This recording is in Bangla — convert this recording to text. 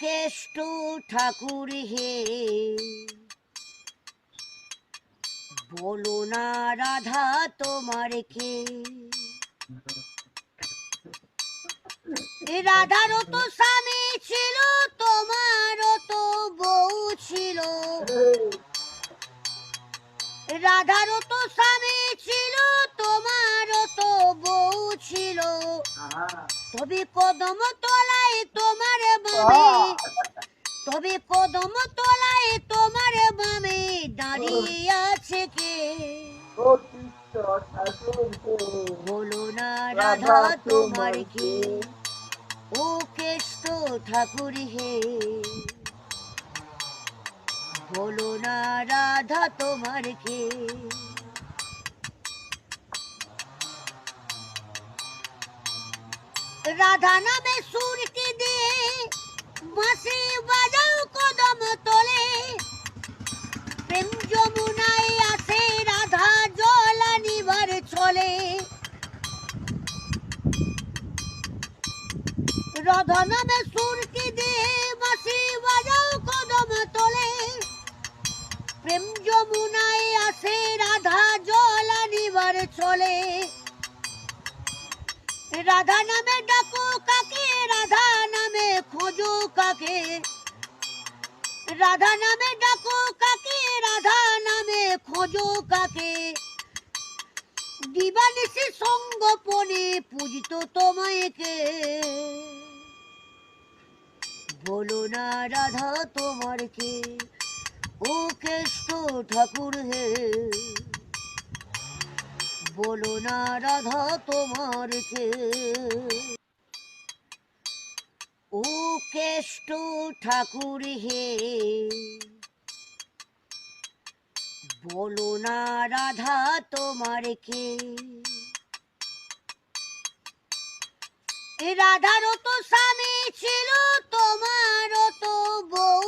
কেষ্ট ঠাকুর হে, বলো না রাধা তোমার কে। রাধারও তো স্বামী ছিল, তোমারও তো বউ ছিল। রাধারও তো স্বামী ছিল, তোমারও তো বউ ছিল। তবে কদম তলায় তোমার বামে, তবে কদম তলায় তোমার বামে দাঁড়িয়ে আছে কে। বলো না রাধা তোমার কে, ও কেষ্ট ঠাকুর হে, বলো না রাধা তোমার কে। রাধা নামে সুরটি দিয়ে বাঁশি বাজাও কদম তলে, প্রেম যমুনায় আসে রাধা জল আনিবার ছলে। রাধা নামে সুরটি দিয়ে বাঁশি বাজাও কদম তলে, প্রেম যমুনায় আসে রাধা জল আনিবার ছলে। রাধা নামে ডাকো কাকে, রাধা নামে খোঁজো কাকে। রাধা নামে ডাকো কাকে, রাধা নামে খোঁজো কাকে। দিবানিশি সঙ্গোপনে পূজিত তোমায় কে। বলো না রাধা তোমার কে, ও কেষ্ট ঠাকুর হে, বলো না রাধা তোমার কে। ও কেষ্ট ঠাকুর হে, বলো না রাধা তোমার কে। রাধারও তো স্বামী ছিল, তোমারও তো বউ